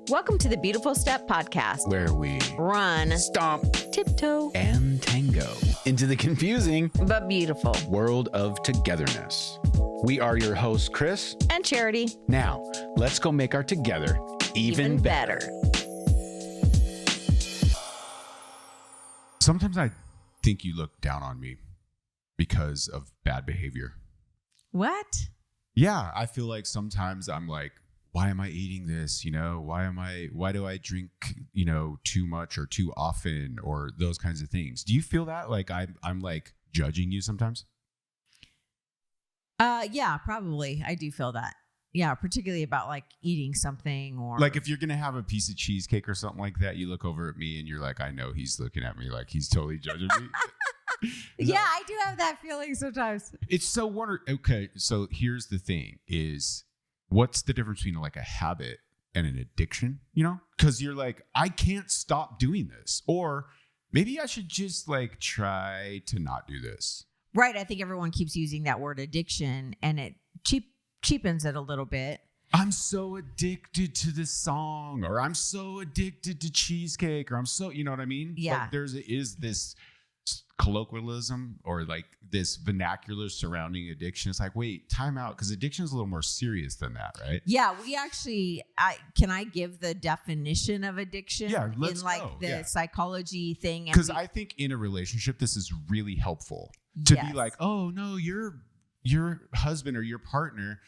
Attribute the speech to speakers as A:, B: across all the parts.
A: Welcome to the Beautiful Step Podcast,
B: where we
A: run,
B: stomp,
A: tiptoe,
B: and tango into the confusing
A: but beautiful
B: world of togetherness. We are your hosts, Kris
A: and Charity.
B: Now, let's go make our together even better. Sometimes I think you look down on me because of bad behavior.
A: What?
B: Yeah, I feel like sometimes I'm like, why am I eating this? Why do I drink, too much or too often or those kinds of things? Do you feel that? Like I'm like judging you sometimes?
C: Yeah, probably. I do feel that. Yeah, particularly about like eating something or
B: like if you're going to have a piece of cheesecake or something like that, you look over at me and you're like, I know he's looking at me like he's totally judging me.
C: Yeah, I do have that feeling sometimes.
B: It's so wonderful. Okay, so here's the thing is, what's the difference between like a habit and an addiction? Because you're like, I can't stop doing this. Or maybe I should just like try to not do this.
C: Right. I think everyone keeps using that word addiction and it cheapens it a little bit.
B: I'm so addicted to this song, or I'm so addicted to cheesecake, or I'm so, you know what I mean?
C: Yeah.
B: Like is this colloquialism or like this vernacular surrounding addiction. It's like, wait, time out, because addiction is a little more serious than that, right?
C: Yeah, we actually, can I give the definition of addiction?
B: Yeah, let's
C: in like
B: go.
C: the psychology thing?
B: Because I think in a relationship, this is really helpful to be like, oh no, your husband or your partner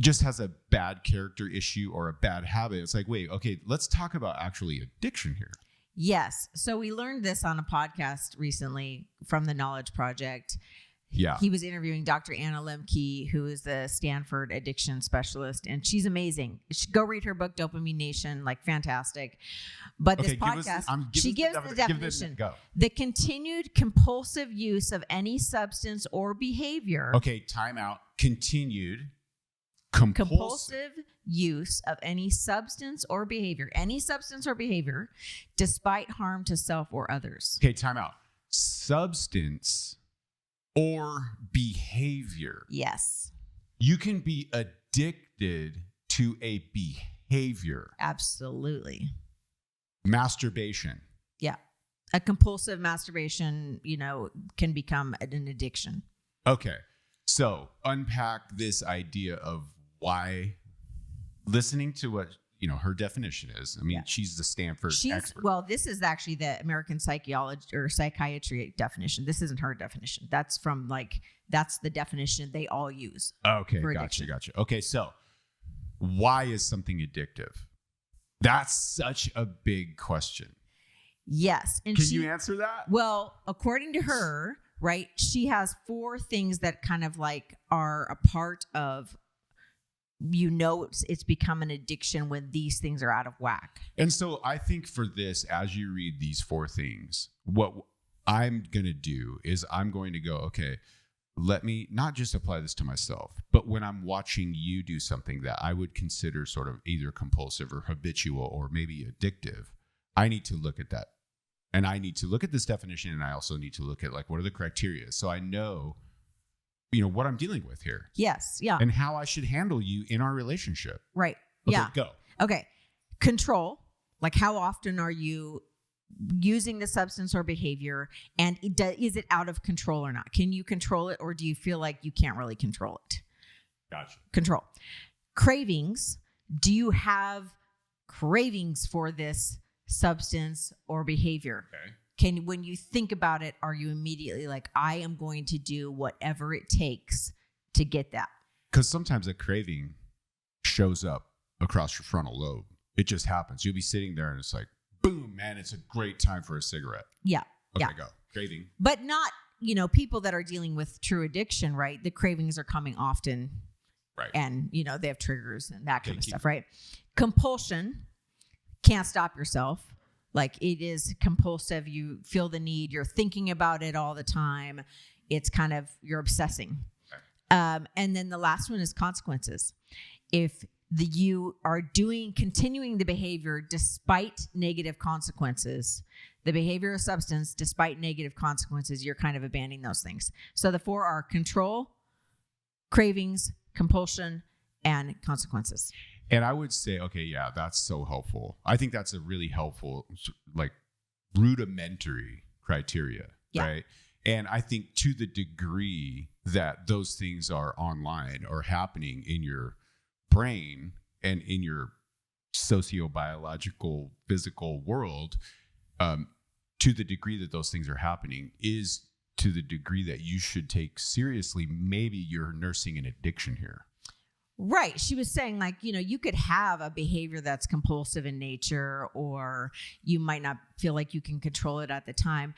B: just has a bad character issue or a bad habit. It's like, wait, okay, let's talk about actually addiction here.
C: Yes. So we learned this on a podcast recently from the Knowledge Project.
B: Yeah.
C: He was interviewing Dr. Anna Lemke, who is the Stanford addiction specialist, and she's amazing. Go read her book, Dopamine Nation, like fantastic. But this podcast, she gives the definition. The continued compulsive use of any substance or behavior.
B: Okay, time out. Continued
C: compulsive use of any substance or behavior, despite harm to self or others.
B: Okay, time out. Substance or behavior.
C: Yes.
B: You can be addicted to a behavior.
C: Absolutely.
B: Masturbation.
C: Yeah. A compulsive masturbation, can become an addiction.
B: Okay. So unpack this idea of why listening to what her definition is. I mean, she's the Stanford expert.
C: Well, this is actually the American Psychology or Psychiatry definition. This isn't her definition. That's from that's the definition they all use.
B: Okay, gotcha. Okay, so why is something addictive? That's such a big question.
C: Yes. And
B: Can you answer that?
C: Well, according to her, right, she has 4 things that kind of like are a part of it's become an addiction when these things are out of whack.
B: And so I think for this, as you read these 4 things, what I'm going to do is I'm going to go, okay, let me not just apply this to myself, but when I'm watching you do something that I would consider sort of either compulsive or habitual or maybe addictive, I need to look at that. And I need to look at this definition, and I also need to look at like, what are the criteria? So I know what I'm dealing with here.
C: Yes. Yeah.
B: And how I should handle you in our relationship.
C: Right.
B: Okay,
C: yeah.
B: Go.
C: Okay. Control. Like, how often are you using the substance or behavior, and is it out of control or not? Can you control it, or do you feel like you can't really control it?
B: Gotcha.
C: Control. Cravings. Do you have cravings for this substance or behavior?
B: Okay.
C: When you think about it, are you immediately like, I am going to do whatever it takes to get that?
B: Because sometimes a craving shows up across your frontal lobe. It just happens. You'll be sitting there and it's like, boom, man, it's a great time for a cigarette.
C: Yeah.
B: Okay,
C: yeah.
B: Go. Craving.
C: But not, people that are dealing with true addiction, right? The cravings are coming often.
B: Right.
C: And, they have triggers and that kind of stuff, right? Compulsion. Can't stop yourself. Like, it is compulsive. You feel the need. You're thinking about it all the time. It's kind of, you're obsessing.
B: Okay.
C: And then the last one is consequences. If you are continuing the behavior despite negative consequences, the behavior of substance despite negative consequences, you're kind of abandoning those things. So the 4 are control, cravings, compulsion, and consequences.
B: And I would say, okay, yeah, that's so helpful. I think that's a really helpful, like, rudimentary criteria, right? And I think to the degree that those things are online or happening in your brain and in your sociobiological physical world, to the degree that those things are happening is to the degree that you should take seriously, maybe you're nursing an addiction here.
C: Right. She was saying, like, you could have a behavior that's compulsive in nature, or you might not feel like you can control it at the time.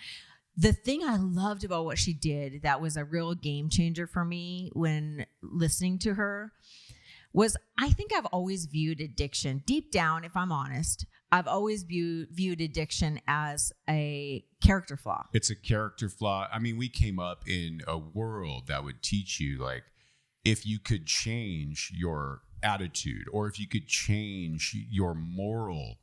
C: The thing I loved about what she did that was a real game changer for me when listening to her was, I think I've always viewed addiction, deep down, if I'm honest, I've always viewed addiction as a character flaw.
B: It's a character flaw. I mean, we came up in a world that would teach you, like, if you could change your attitude, or if you could change your moral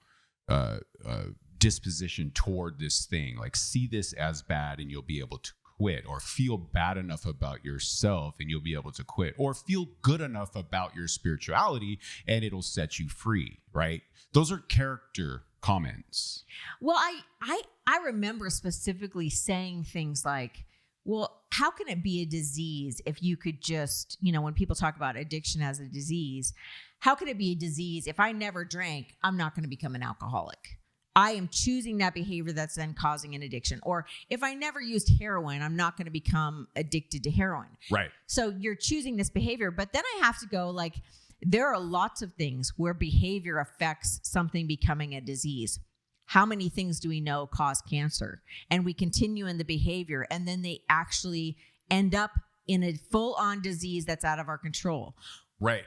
B: disposition toward this thing, like, see this as bad and you'll be able to quit, or feel bad enough about yourself and you'll be able to quit, or feel good enough about your spirituality and it'll set you free, right? Those are character comments.
C: Well, I remember specifically saying things like, well, how can it be a disease if you could just, when people talk about addiction as a disease, how can it be a disease if I never drank, I'm not going to become an alcoholic? I am choosing that behavior that's then causing an addiction. Or if I never used heroin, I'm not going to become addicted to heroin.
B: Right.
C: So you're choosing this behavior, but then I have to go, like, there are lots of things where behavior affects something becoming a disease. How many things do we know cause cancer? And we continue in the behavior, and then they actually end up in a full-on disease that's out of our control.
B: Right.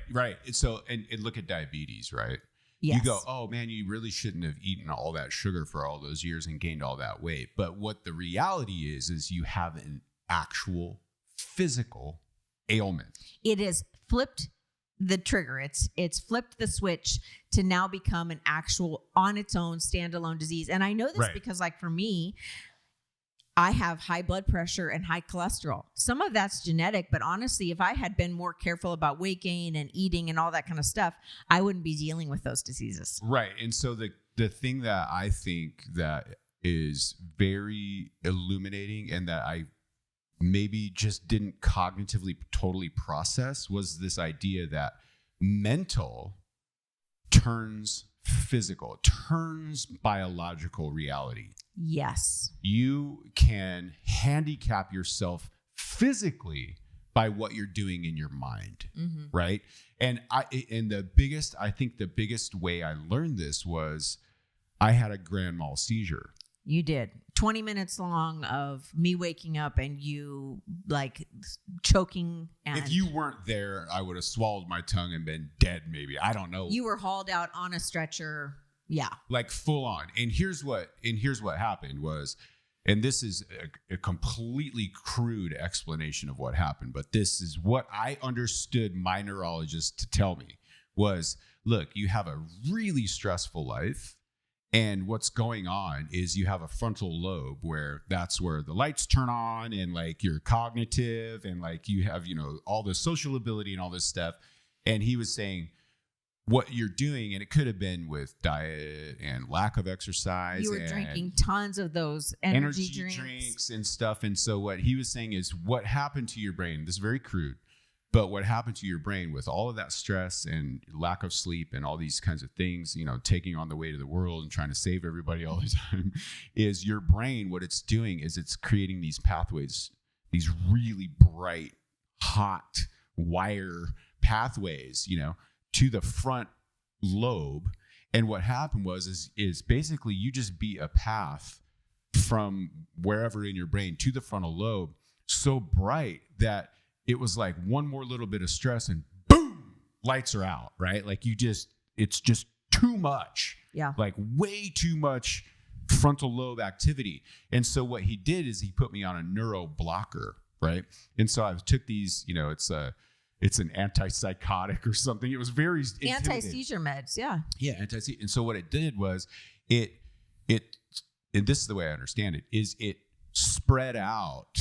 B: So, and look at diabetes, right?
C: Yes.
B: You go, oh man, you really shouldn't have eaten all that sugar for all those years and gained all that weight. But what the reality is you have an actual physical ailment.
C: It has flipped the trigger. It's flipped the switch to now become an actual, on its own, standalone disease. And I know this because, like, for me, I have high blood pressure and high cholesterol. Some of that's genetic, but honestly, if I had been more careful about weight gain and eating and all that kind of stuff, I wouldn't be dealing with those diseases.
B: Right. And so the thing that I think that is very illuminating and that I maybe just didn't cognitively totally process was this idea that mental turns physical, turns biological reality.
C: Yes.
B: You can handicap yourself physically by what you're doing in your mind, right? And I think the biggest way I learned this was I had a grand mal seizure.
C: You did. 20 minutes long of me waking up and you, like, choking. And
B: if you weren't there, I would have swallowed my tongue and been dead maybe. I don't know.
C: You were hauled out on a stretcher. Yeah.
B: Like, full on. And here's what happened was, and this is a completely crude explanation of what happened, but this is what I understood my neurologist to tell me was, look, you have a really stressful life. And what's going on is you have a frontal lobe where that's where the lights turn on and, like, you're cognitive and, like, you have, all the social ability and all this stuff. And he was saying what you're doing, and it could have been with diet and lack of exercise.
C: You were drinking tons of those energy drinks
B: and stuff. And so what he was saying is what happened to your brain, this is very crude, but what happened to your brain with all of that stress and lack of sleep and all these kinds of things, taking on the weight of the world and trying to save everybody all the time, is your brain, what it's doing is it's creating these pathways, these really bright, hot wire pathways, to the front lobe. And what happened is basically you just beat a path from wherever in your brain to the frontal lobe so bright that it was like one more little bit of stress and boom, lights are out, right? Like, it's just too much.
C: Yeah. Like,
B: way too much frontal lobe activity. And so what he did is he put me on a neuro blocker, right? And so I took these, it's an antipsychotic or something. It was very
C: anti-seizure meds. Yeah.
B: Yeah. Anti-seizure. And so what it did was and this is the way I understand it, is it spread out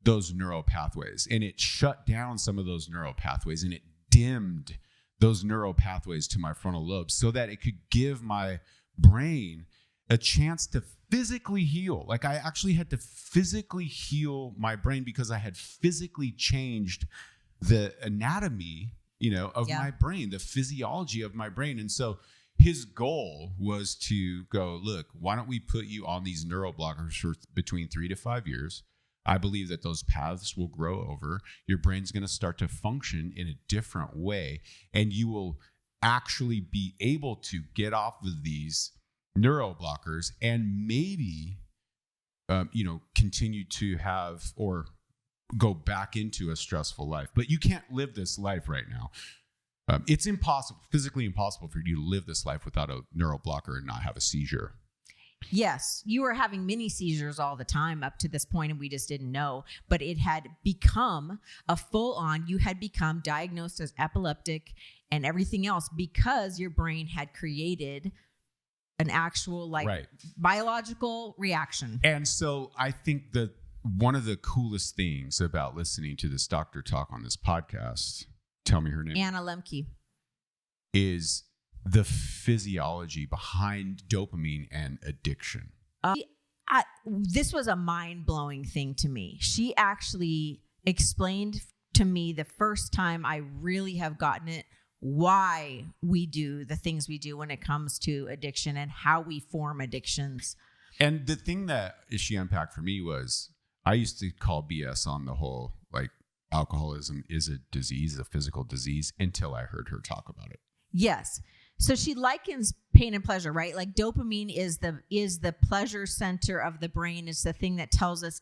B: those neural pathways, and it shut down some of those neural pathways, and it dimmed those neural pathways to my frontal lobe so that it could give my brain a chance to physically heal. Like I actually had to physically heal my brain because I had physically changed the anatomy, of my brain, the physiology of my brain. And so his goal was to go, look, why don't we put you on these neural blockers for between 3 to 5 years? I believe that those paths will grow over. Your brain's going to start to function in a different way, and you will actually be able to get off of these neural blockers and maybe, continue to have or go back into a stressful life. But you can't live this life right now. It's impossible, physically impossible for you to live this life without a neural blocker and not have a seizure.
C: Yes, you were having mini seizures all the time up to this point, and we just didn't know. But it had become a full-on, you had become diagnosed as epileptic and everything else because your brain had created an actual biological reaction.
B: And so I think that one of the coolest things about listening to this doctor talk on this podcast, tell me her name.
C: Anna Lemke.
B: Is the physiology behind dopamine and addiction.
C: This was a mind-blowing thing to me. She actually explained to me the first time I really have gotten it, why we do the things we do when it comes to addiction and how we form addictions.
B: And the thing that she unpacked for me was, I used to call BS on the whole, alcoholism is a disease, a physical disease, until I heard her talk about it.
C: Yes. So she likens pain and pleasure, right? Like dopamine is the pleasure center of the brain. It's the thing that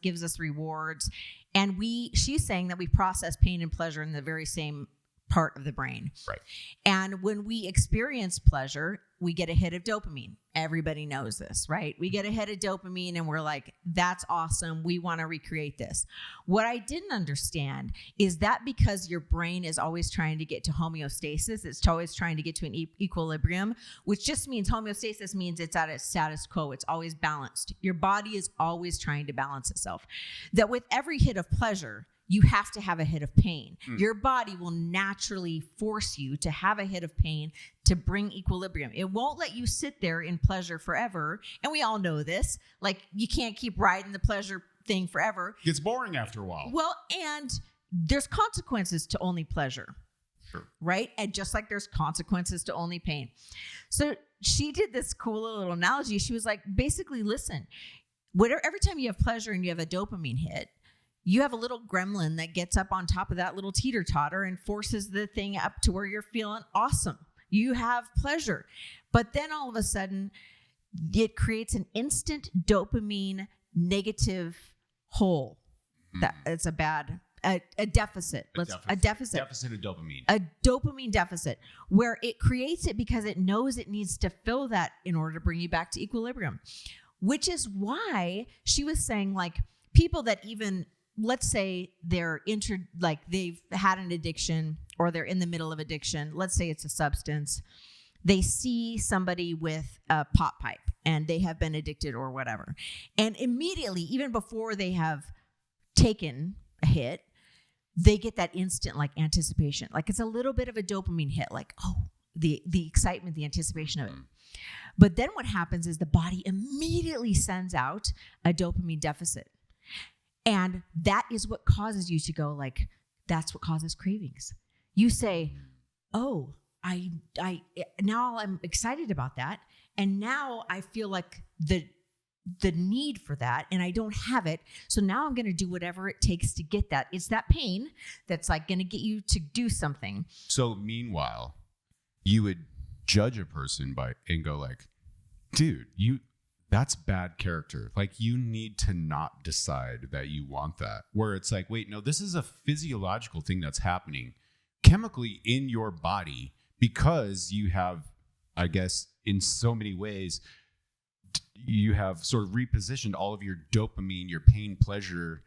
C: gives us rewards. And she's saying that we process pain and pleasure in the very same part of the brain.
B: Right.
C: And when we experience pleasure, we get a hit of dopamine. Everybody knows this, right? We get a hit of dopamine and we're like, that's awesome. We want to recreate this. What I didn't understand is that because your brain is always trying to get to homeostasis, it's always trying to get to an equilibrium, which just means homeostasis means it's at a status quo. It's always balanced. Your body is always trying to balance itself. That with every hit of pleasure, you have to have a hit of pain. Your body will naturally force you to have a hit of pain to bring equilibrium. It won't let you sit there in pleasure forever. And we all know this. Like, you can't keep riding the pleasure thing forever.
B: It gets boring after a while.
C: Well, and there's consequences to only pleasure.
B: Sure.
C: Right? And just like there's consequences to only pain. So she did this cool little analogy. She was like, basically, listen, every time you have pleasure and you have a dopamine hit, you have a little gremlin that gets up on top of that little teeter-totter and forces the thing up to where you're feeling awesome. You have pleasure. But then all of a sudden, it creates an instant dopamine negative hole. It's a deficit. A deficit.
B: Deficit of dopamine.
C: A dopamine deficit where it creates it because it knows it needs to fill that in order to bring you back to equilibrium, which is why she was saying, like, people that even, let's say they've had an addiction or they're in the middle of addiction. Let's say it's a substance. They see somebody with a pop pipe and they have been addicted or whatever. And immediately, even before they have taken a hit, they get that instant anticipation. Like, it's a little bit of a dopamine hit, the excitement, the anticipation of it. But then what happens is the body immediately sends out a dopamine deficit. And that is what causes you to go that's what causes cravings. You say, oh, I now I'm excited about that. And now I feel like the need for that and I don't have it. So now I'm going to do whatever it takes to get that. It's that pain that's going to get you to do something.
B: So meanwhile, you would judge a person and go dude, that's bad character. You need to not decide that you want that. Where it's wait, no, this is a physiological thing that's happening chemically in your body because you have, I guess, in so many ways, you have sort of repositioned all of your dopamine, your pain, pleasure,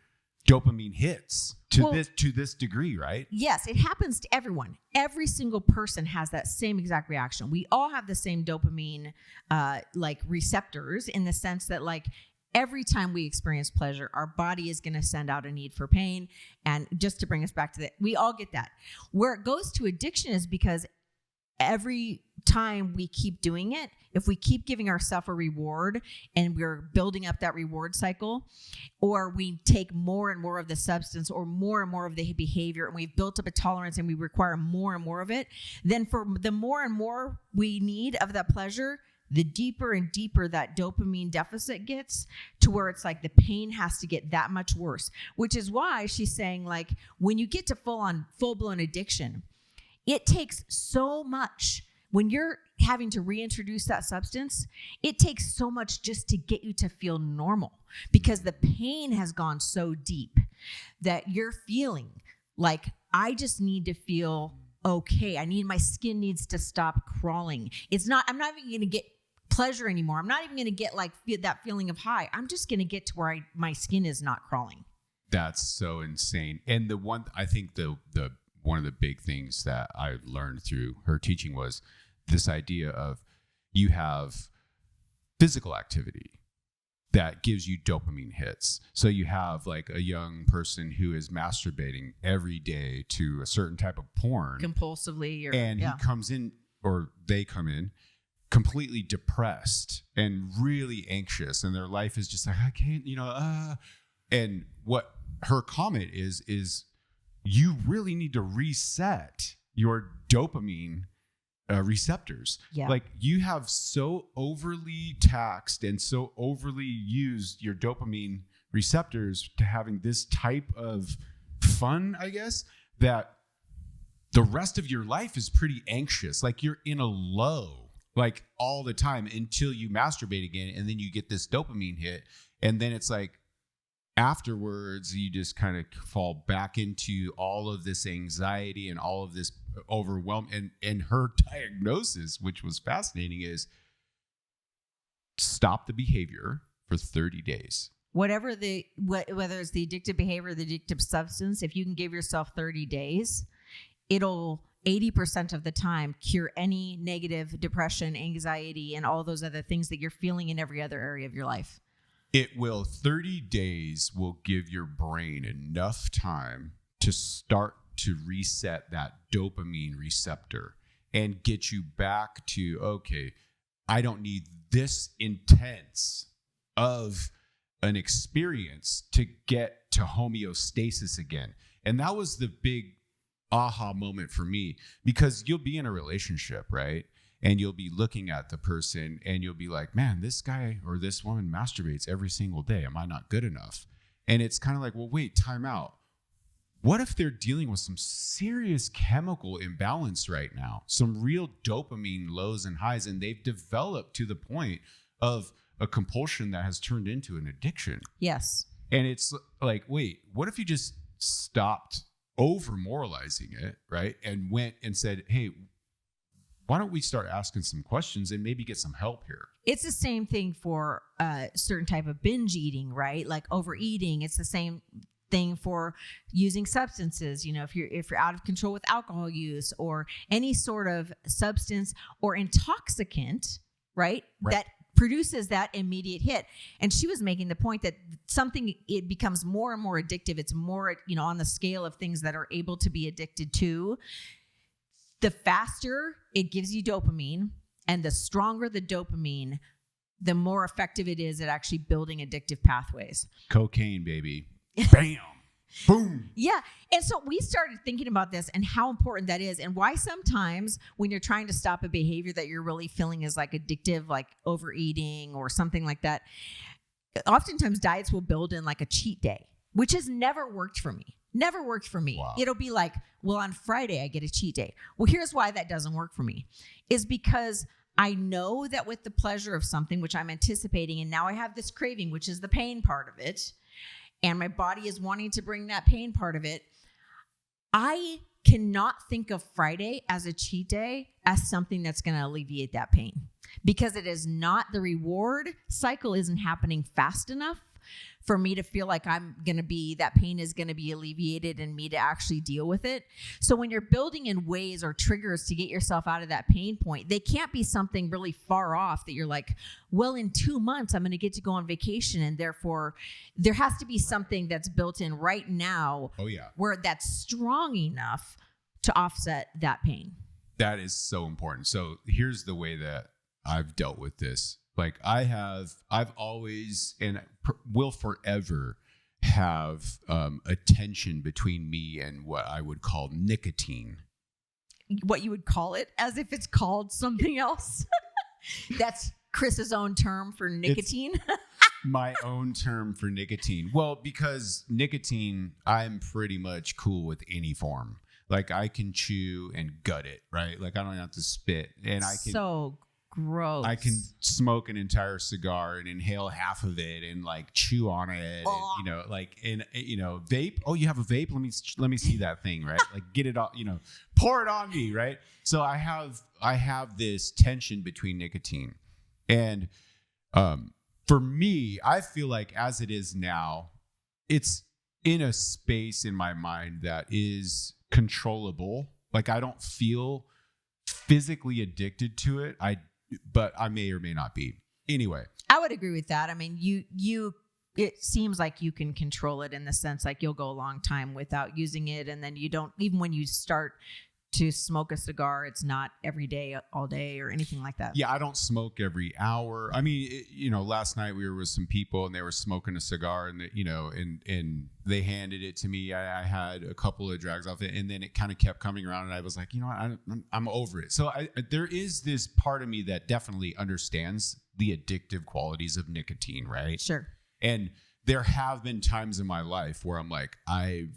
B: dopamine hits to this degree, right?
C: Yes, it happens to everyone. Every single person has that same exact reaction. We all have the same dopamine receptors in the sense that every time we experience pleasure, our body is going to send out a need for pain. And just to bring us back to that, we all get that. Where it goes to addiction is because every time we keep doing it, if we keep giving ourselves a reward and we're building up that reward cycle, or we take more and more of the substance or more and more of the behavior, and we've built up a tolerance and we require more and more of it, then for the more and more we need of that pleasure, the deeper and deeper that dopamine deficit gets, to where it's like the pain has to get that much worse, which is why she's saying, like, when you get to full-blown addiction, it takes so much. When you're having to reintroduce that substance, it takes so much just to get you to feel normal, because the pain has gone so deep that you're feeling like, I just need to feel okay. My skin needs to stop crawling. I'm not even going to get pleasure anymore. I'm not even going to get that feeling of high. I'm just going to get to where my skin is not crawling.
B: That's so insane. And I think the one of the big things that I learned through her teaching was this idea of, you have physical activity that gives you dopamine hits. So you have like a young person who is masturbating every day to a certain type of porn
C: compulsively,
B: he comes in, or they come in completely depressed and really anxious, and their life is just like, I can't, and what her comment is you really need to reset your dopamine receptors.
C: Yeah.
B: Like, you have so overly taxed and so overly used your dopamine receptors to having this type of fun, I guess, that the rest of your life is pretty anxious. Like, you're in a low, like, all the time until you masturbate again. And then you get this dopamine hit. And then it's like, afterwards, you just kind of fall back into all of this anxiety and all of this overwhelm. And her diagnosis, which was fascinating, is stop the behavior for 30 days.
C: Whether it's the addictive behavior or the addictive substance, if you can give yourself 30 days, it'll 80% of the time cure any negative depression, anxiety, and all those other things that you're feeling in every other area of your life.
B: 30 days will give your brain enough time to start to reset that dopamine receptor and get you back to, okay, I don't need this intense of an experience to get to homeostasis again. And that was the big aha moment for me, because you'll be in a relationship, right? And you'll be looking at the person and you'll be like, man, this guy or this woman masturbates every single day. Am I not good enough? And it's kind of like, well, wait, time out. What if they're dealing with some serious chemical imbalance right now? Some real dopamine lows and highs, and they've developed to the point of a compulsion that has turned into an addiction.
C: Yes.
B: And it's like, wait, what if you just stopped over moralizing it, right? And went and said, hey, why don't we start asking some questions and maybe get some help here?
C: It's the same thing for a certain type of binge eating, right? Like overeating. It's the same thing for using substances. If you're out of control with alcohol use or any sort of substance or intoxicant, right? That produces that immediate hit. And she was making the point that it becomes more and more addictive. It's more, on the scale of things that are able to be addicted to. The faster it gives you dopamine, and the stronger the dopamine, the more effective it is at actually building addictive pathways.
B: Cocaine, baby. Bam. Boom.
C: Yeah. And so we started thinking about this and how important that is, and why sometimes when you're trying to stop a behavior that you're really feeling is like addictive, like overeating or something like that, oftentimes diets will build in like a cheat day, which has never worked for me. Never worked for me.
B: Wow.
C: It'll be like, well, on Friday I get a cheat day. Well, here's why that doesn't work for me, is because I know that with the pleasure of something, which I'm anticipating, and now I have this craving, which is the pain part of it, and my body is wanting to bring that pain part of it, I cannot think of Friday as a cheat day as something that's going to alleviate that pain, because it is not, the reward cycle isn't happening fast enough for me to feel like that pain is going to be alleviated and me to actually deal with it. So when you're building in ways or triggers to get yourself out of that pain point, they can't be something really far off that you're like, well, in 2 months, I'm going to get to go on vacation. And therefore there has to be something that's built in right now.
B: Oh yeah.
C: Where that's strong enough to offset that pain.
B: That is so important. So here's the way that I've dealt with this. Like I've always and will forever have a tension between me and what I would call nicotine.
C: What you would call it, as if it's called something else. That's Kris's own term for nicotine.
B: My own term for nicotine. Well, because nicotine, I'm pretty much cool with any form. Like I can chew and gut it, right? Like I don't have to spit, and I can.
C: So gross.
B: I can smoke an entire cigar and inhale half of it and like chew on it, and, vape. Oh, you have a vape? Let me see that thing, right? Like get it all, pour it on me, right? So I have this tension between nicotine, and for me, I feel like as it is now, it's in a space in my mind that is controllable. Like I don't feel physically addicted to it. But I may or may not be. Anyway,
C: I would agree with that. I mean, it seems like you can control it in the sense like you'll go a long time without using it, and then you don't, even when you start to smoke a cigar, it's not every day, all day, or anything like that.
B: Yeah, I don't smoke every hour. I mean, last night we were with some people and they were smoking a cigar, and and they handed it to me. I had a couple of drags off it, and then it kind of kept coming around, and I was like, you know what, I'm over it. So there is this part of me that definitely understands the addictive qualities of nicotine, right?
C: Sure.
B: And there have been times in my life where I'm like, I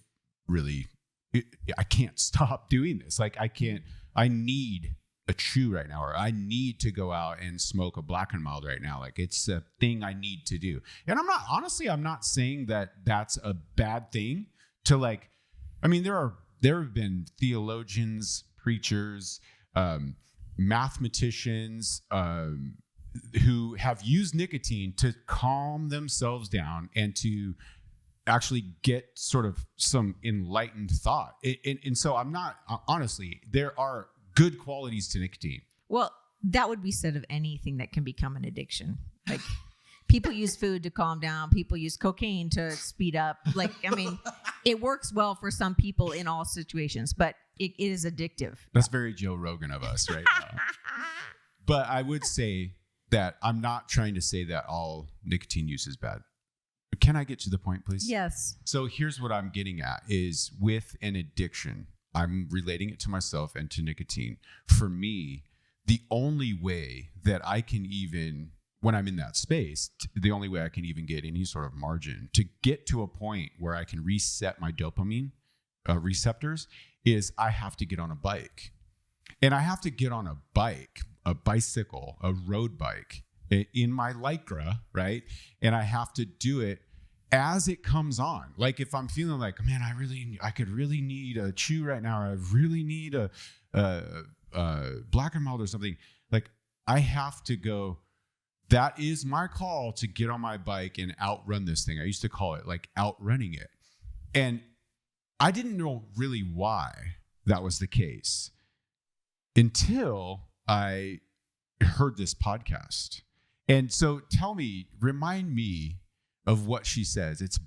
B: can't stop doing this. Like I need a chew right now, or I need to go out and smoke a Black and Mild right now. Like it's a thing I need to do. And I'm not saying that that's a bad thing to like, I mean, there have been theologians, preachers, mathematicians, who have used nicotine to calm themselves down and to actually get sort of some enlightened thought. And so honestly, there are good qualities to nicotine.
C: Well, that would be said of anything that can become an addiction. Like people use food to calm down. People use cocaine to speed up. Like, I mean, it works well for some people in all situations, but it is addictive.
B: That's very Joe Rogan of us right now. But I would say that I'm not trying to say that all nicotine use is bad. Can I get to the point, please?
C: Yes.
B: So here's what I'm getting at is with an addiction, I'm relating it to myself and to nicotine. For me, the only way that I can even, when I'm in that space, the only way I can even get any sort of margin to get to a point where I can reset my dopamine receptors is I have to get on a bike. And I have to get on a bike, a bicycle, a road bike in my Lycra, right? And I have to do it as it comes on. Like if I'm feeling like, man, I could really need a chew right now, or I really need a Black and Mild or something. Like I have to go, that is my call to get on my bike and outrun this thing. I used to call it like outrunning it. And I didn't know really why that was the case until I heard this podcast. And so remind me of what she says. It's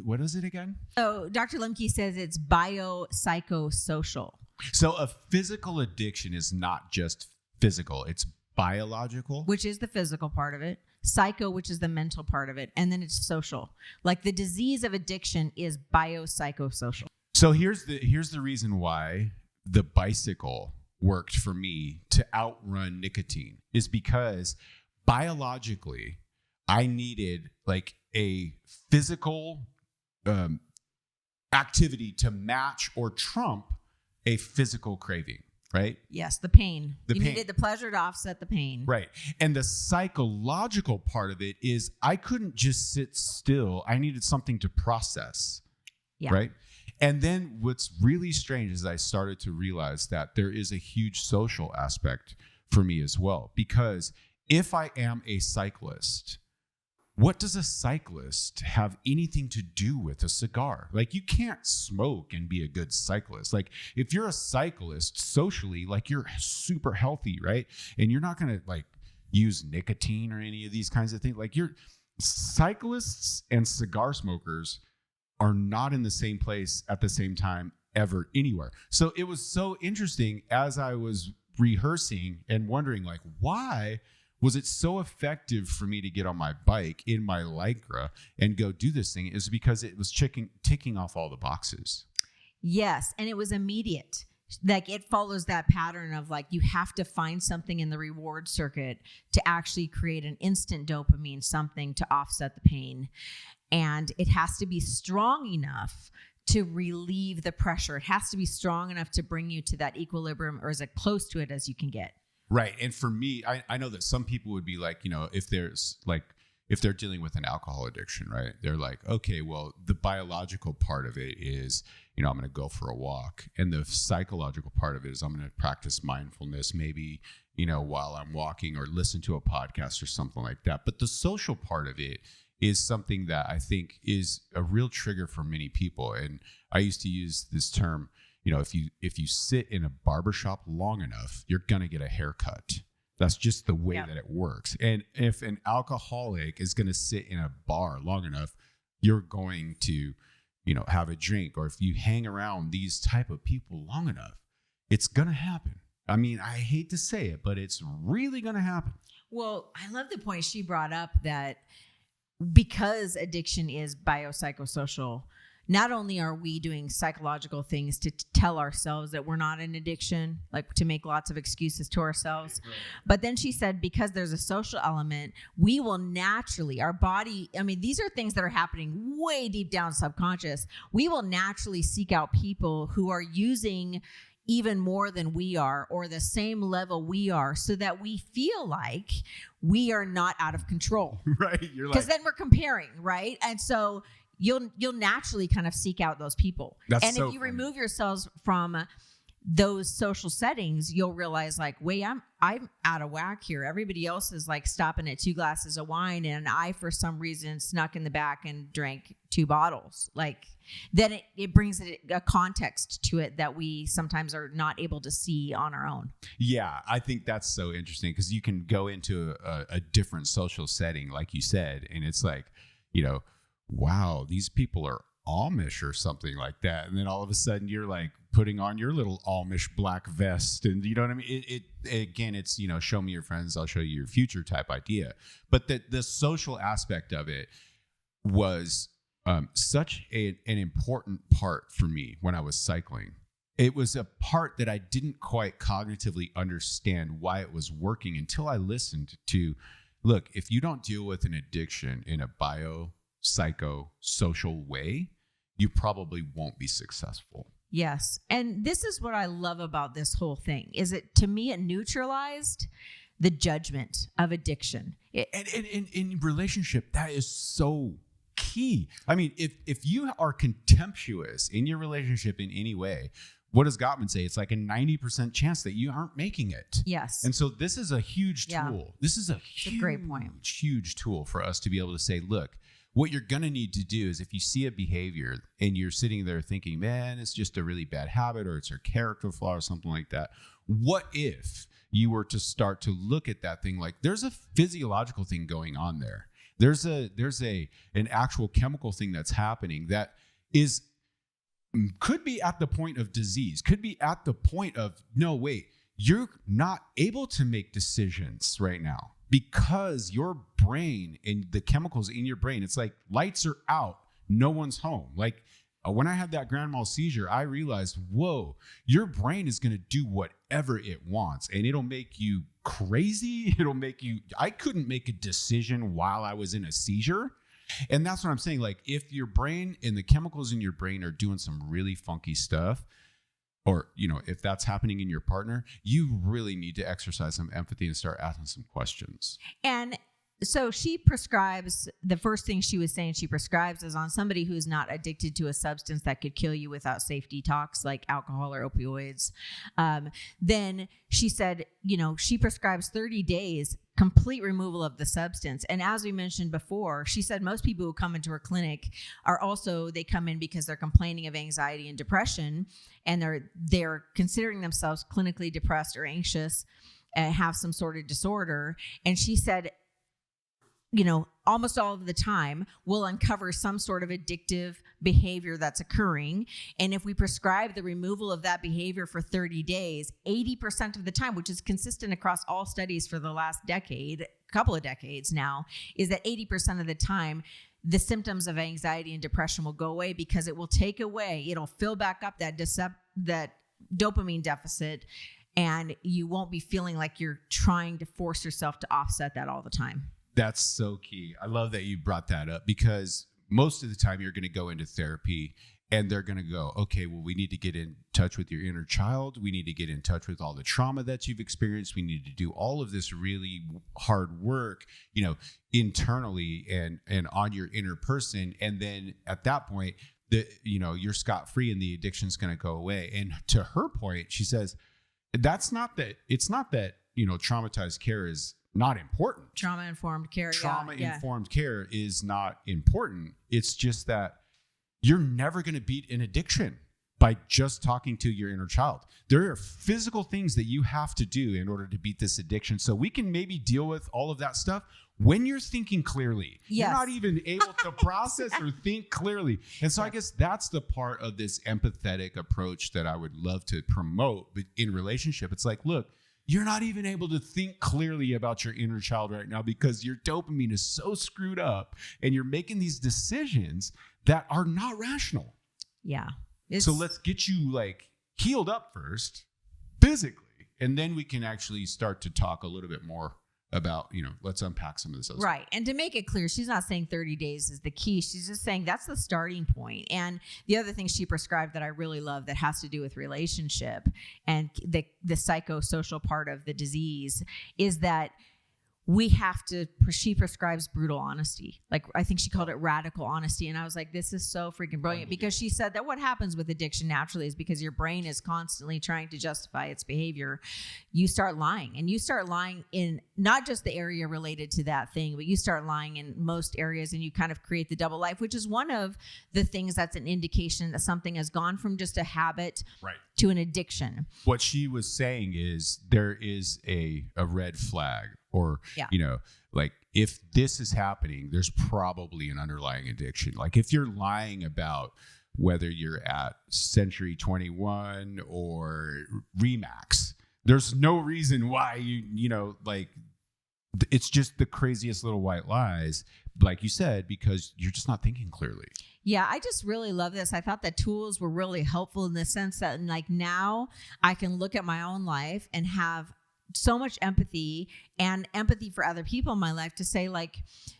B: what is it again?
C: Oh, Dr. Lemke says it's biopsychosocial.
B: So a physical addiction is not just physical, it's biological.
C: Which is the physical part of it. Psycho, which is the mental part of it. And then it's social. Like the disease of addiction is biopsychosocial.
B: So here's the reason why the bicycle worked for me to outrun nicotine is because biologically, I needed like a physical activity to match or trump a physical craving, right?
C: Yes, the pain. You needed the pleasure to offset the pain.
B: Right. And the psychological part of it is I couldn't just sit still. I needed something to process, right? And then what's really strange is I started to realize that there is a huge social aspect for me as well, because if I am a cyclist, what does a cyclist have anything to do with a cigar? Like you can't smoke and be a good cyclist. Like if you're a cyclist socially, like you're super healthy, right? And you're not going to like use nicotine or any of these kinds of things. Like cyclists and cigar smokers are not in the same place at the same time ever anywhere. So it was so interesting as I was rehearsing and wondering, like, why was it so effective for me to get on my bike in my Lycra and go do this thing? Is because it was ticking off all the boxes.
C: Yes. And it was immediate. Like it follows that pattern of like, you have to find something in the reward circuit to actually create an instant dopamine, something to offset the pain. And it has to be strong enough to relieve the pressure. It has to be strong enough to bring you to that equilibrium or as close to it as you can get.
B: Right. And for me, I know that some people would be like, if they're dealing with an alcohol addiction, right? They're like, okay, well, the biological part of it is, I'm going to go for a walk. And the psychological part of it is I'm going to practice mindfulness, maybe, while I'm walking, or listen to a podcast or something like that. But the social part of it is something that I think is a real trigger for many people. And I used to use this term, if you sit in a barbershop long enough, you're going to get a haircut. That's just the way that it works. And if an alcoholic is going to sit in a bar long enough, you're going to, have a drink. Or if you hang around these type of people long enough, it's going to happen. I mean, I hate to say it, but it's really going to happen.
C: Well, I love the point she brought up that because addiction is biopsychosocial, not only are we doing psychological things to tell ourselves that we're not an addiction, like to make lots of excuses to ourselves, but then she said, because there's a social element, we will naturally, our body, these are things that are happening way deep down subconscious. We will naturally seek out people who are using even more than we are or the same level we are so that we feel like we are not out of control.
B: Right. You're like,
C: because then we're comparing, right? And so you'll naturally kind of seek out those people. And if you remove yourselves from those social settings, you'll realize like, wait, I'm out of whack here. Everybody else is like stopping at 2 glasses of wine, and I, for some reason, snuck in the back and drank 2 bottles. Like, then it brings a context to it that we sometimes are not able to see on our own.
B: Yeah, I think that's so interesting because you can go into a different social setting, like you said, and it's like, wow, these people are Amish or something like that. And then all of a sudden you're like putting on your little Amish black vest. And you know what I mean? It again, it's, show me your friends, I'll show you your future type idea. But the social aspect of it was such an important part for me when I was cycling. It was a part that I didn't quite cognitively understand why it was working until I listened to, look, if you don't deal with an addiction in a psychosocial way, you probably won't be successful.
C: Yes. And this is what I love about this whole thing is it, to me, it neutralized the judgment of addiction.
B: And in relationship, that is so key. I mean, if you are contemptuous in your relationship in any way, what does Gottman say? It's like a 90% chance that you aren't making it.
C: Yes.
B: And so this is a huge tool.
C: Yeah.
B: This is a
C: great point.
B: Huge tool for us to be able to say, look, what you're going to need to do is if you see a behavior and you're sitting there thinking, man, it's just a really bad habit or it's a character flaw or something like that. What if you were to start to look at that thing like there's a physiological thing going on there. There's an actual chemical thing that's happening that could be at the point of disease, could be at the point of, no, wait, you're not able to make decisions right now because your brain and the chemicals in your brain, it's like lights are out, no one's home. Like when I had that grand mal seizure, I realized, whoa, your brain is going to do whatever it wants and it'll make you crazy. I couldn't make a decision while I was in a seizure. And that's what I'm saying. Like if your brain and the chemicals in your brain are doing some really funky stuff, or, if that's happening in your partner, you really need to exercise some empathy and start asking some questions.
C: And so she prescribes, the first thing she was saying she prescribes is on somebody who's not addicted to a substance that could kill you without safe detox, like alcohol or opioids. Then she said, she prescribes 30 days, complete removal of the substance. And as we mentioned before, she said most people who come into her clinic they come in because they're complaining of anxiety and depression, and they're considering themselves clinically depressed or anxious and have some sort of disorder. And she said, almost all of the time will uncover some sort of addictive behavior that's occurring. And if we prescribe the removal of that behavior for 30 days, 80% of the time, which is consistent across all studies for the last couple of decades now, is that 80% of the time, the symptoms of anxiety and depression will go away because it'll fill back up that dopamine deficit, and you won't be feeling like you're trying to force yourself to offset that all the time.
B: That's so key. I love that you brought that up, because most of the time you're going to go into therapy and they're going to go, okay, well, we need to get in touch with your inner child. We need to get in touch with all the trauma that you've experienced. We need to do all of this really hard work, internally and on your inner person. And then at that point, you're scot-free and the addiction's going to go away. And to her point, she says, it's not that traumatized care is not important.
C: Trauma-informed care.
B: Trauma-informed care is not important. It's just that you're never going to beat an addiction by just talking to your inner child. There are physical things that you have to do in order to beat this addiction. So we can maybe deal with all of that stuff when you're thinking clearly.
C: Yes.
B: You're not even able to process or think clearly. And so I guess that's the part of this empathetic approach that I would love to promote in relationship. It's like, look, you're not even able to think clearly about your inner child right now because your dopamine is so screwed up and you're making these decisions that are not rational.
C: Yeah.
B: So let's get you healed up first physically, and then we can actually start to talk a little bit more about, let's unpack some of this other stuff.
C: Right. And to make it clear, she's not saying 30 days is the key. She's just saying that's the starting point. And the other thing she prescribed that I really love that has to do with relationship and the psychosocial part of the disease is that she prescribes brutal honesty. I think she called it radical honesty. And I was like, this is so freaking brilliant, because she said that what happens with addiction naturally is because your brain is constantly trying to justify its behavior. You start lying, and you start lying in not just the area related to that thing, but you start lying in most areas, and you kind of create the double life, which is one of the things that's an indication that something has gone from just a habit to an addiction.
B: What she was saying is there is a red flag. Or, if this is happening, there's probably an underlying addiction. If you're lying about whether you're at Century 21 or Remax, there's no reason why it's just the craziest little white lies, like you said, because you're just not thinking clearly.
C: Yeah, I just really love this. I thought that tools were really helpful in the sense that now I can look at my own life and have so much empathy for other people in my life to say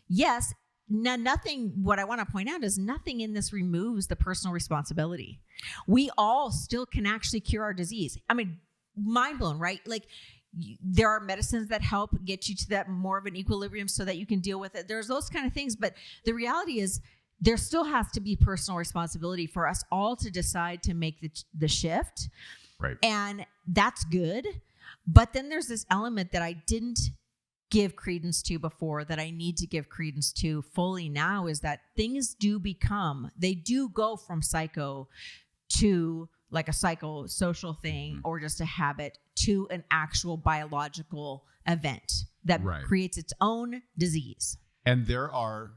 C: yes, nothing, what I want to point out is nothing in this removes the personal responsibility. We all still can actually cure our disease. I mean, mind blown, right? There are medicines that help get you to that more of an equilibrium so that you can deal with it. There's those kind of things, but the reality is there still has to be personal responsibility for us all to decide to make the shift.
B: Right.
C: And that's good. But then there's this element that I didn't give credence to before that I need to give credence to fully now, is that things do go from psycho to a psychosocial thing or just a habit to an actual biological event that creates its own disease.
B: And there are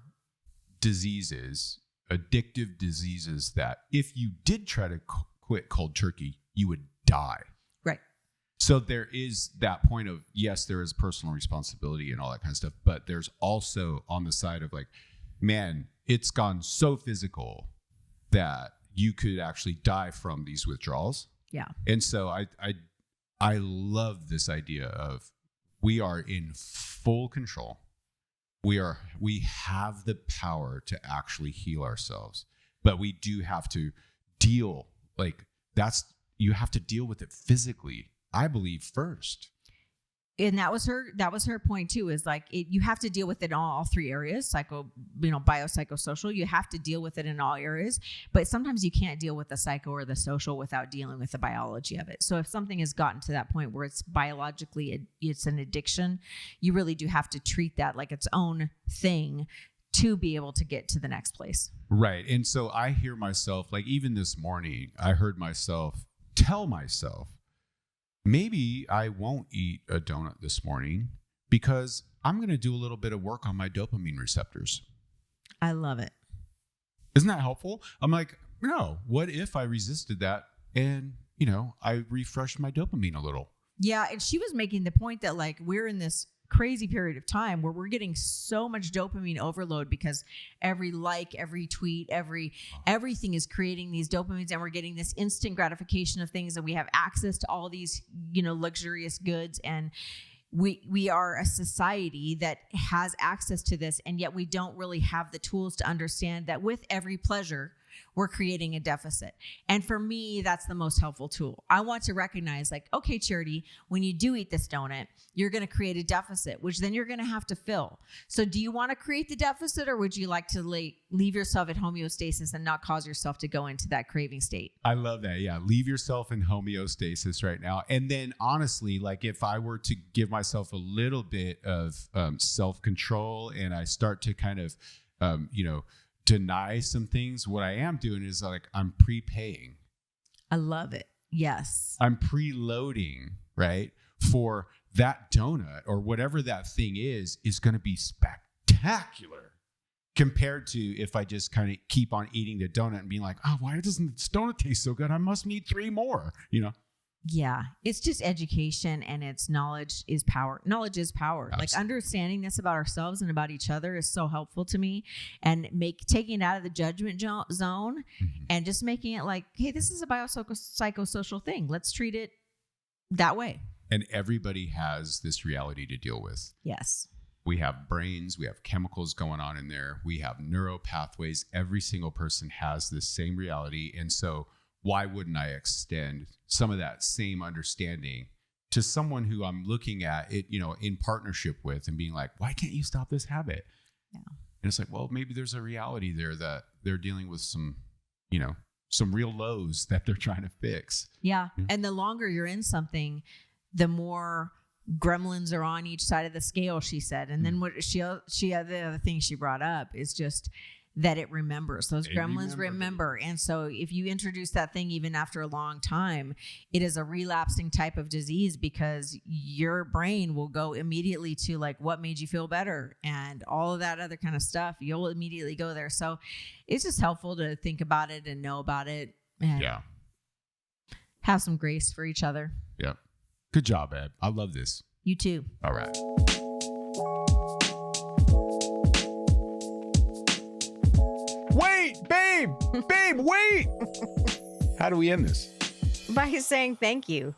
B: diseases, addictive diseases, that if you did try to quit cold turkey, you would die. So there is that point of, yes, there is personal responsibility and all that kind of stuff, but there's also on the side of man, it's gone so physical that you could actually die from these withdrawals.
C: Yeah.
B: And so I love this idea of we are in full control. We have the power to actually heal ourselves, but we do have to deal you have to deal with it physically, I believe, first.
C: And that was her point too, is you have to deal with it in all three areas, biopsychosocial. You have to deal with it in all areas, but sometimes you can't deal with the psycho or the social without dealing with the biology of it. So if something has gotten to that point where it's biologically, it's an addiction, you really do have to treat that like its own thing to be able to get to the next place.
B: Right. And so I hear myself, even this morning, I heard myself tell myself, maybe I won't eat a donut this morning because I'm going to do a little bit of work on my dopamine receptors.
C: I love it.
B: Isn't that helpful? I'm like, no, what if I resisted that and, I refreshed my dopamine a little?
C: Yeah. And she was making the point that like, we're in this crazy period of time where we're getting so much dopamine overload because every like, every tweet, everything is creating these dopamines, and we're getting this instant gratification of things, and we have access to all these, luxurious goods, and we are a society that has access to this, and yet we don't really have the tools to understand that with every pleasure, we're creating a deficit. And for me, that's the most helpful tool. I want to recognize like, okay, Charity, when you do eat this donut, you're going to create a deficit, which then you're going to have to fill. So do you want to create the deficit, or would you like to leave yourself at homeostasis and not cause yourself to go into that craving state?
B: I love that. Yeah. Leave yourself in homeostasis right now. And then honestly, like if I were to give myself a little bit of self-control, and I start to kind of, deny some things, what I am doing is like, I'm prepaying.
C: I love it. Yes.
B: I'm preloading, right? For that donut or whatever that thing is going to be spectacular compared to if I just kind of keep on eating the donut and being like, oh, why doesn't this donut taste so good? I must need 3 more,
C: Yeah, it's just education, and it's knowledge is power. Knowledge is power.
B: Absolutely.
C: Like understanding this about ourselves and about each other is so helpful to me, and taking it out of the judgment zone and just making it like, hey, this is a biopsychosocial thing. Let's treat it that way.
B: And everybody has this reality to deal with.
C: Yes.
B: We have brains, we have chemicals going on in there, we have neural pathways. Every single person has this same reality. And so why wouldn't I extend some of that same understanding to someone who I'm looking at it, in partnership with, and being like, why can't you stop this habit?
C: Yeah.
B: And it's like, well, maybe there's a reality there that they're dealing with some real lows that they're trying to fix.
C: Yeah. And the longer you're in something, the more gremlins are on each side of the scale, she said. And then what the other thing she brought up is just that it remembers. Those gremlins remember. And so if you introduce that thing even after a long time, it is a relapsing type of disease, because your brain will go immediately to like, what made you feel better? And all of that other kind of stuff, you'll immediately go there. So it's just helpful to think about it and know about it, and have some grace for each other.
B: Yeah. Good job, Ed. I love this.
C: You too.
B: All right. Wait, babe, wait. How do we end this?
A: By saying thank you.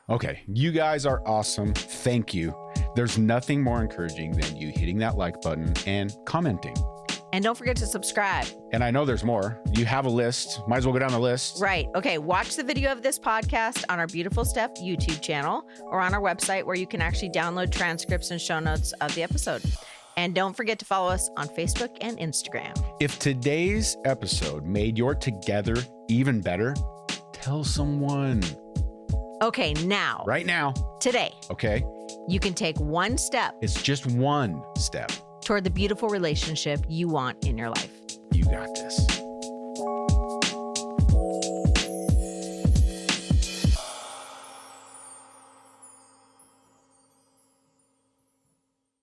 B: Okay, you guys are awesome. Thank you. There's nothing more encouraging than you hitting that like button and commenting.
A: And don't forget to subscribe.
B: And I know there's more. You have a list. Might as well go down the list.
A: Right. Okay. Watch the video of this podcast on our Beautiful Step YouTube channel, or on our website, where you can actually download transcripts and show notes of the episode. And don't forget to follow us on Facebook and Instagram.
B: If today's episode made your together even better, tell someone.
A: Okay, now.
B: Right now.
A: Today.
B: Okay.
A: You can take one step.
B: It's just one step.
A: Toward the beautiful relationship you want in your life.
B: You got this.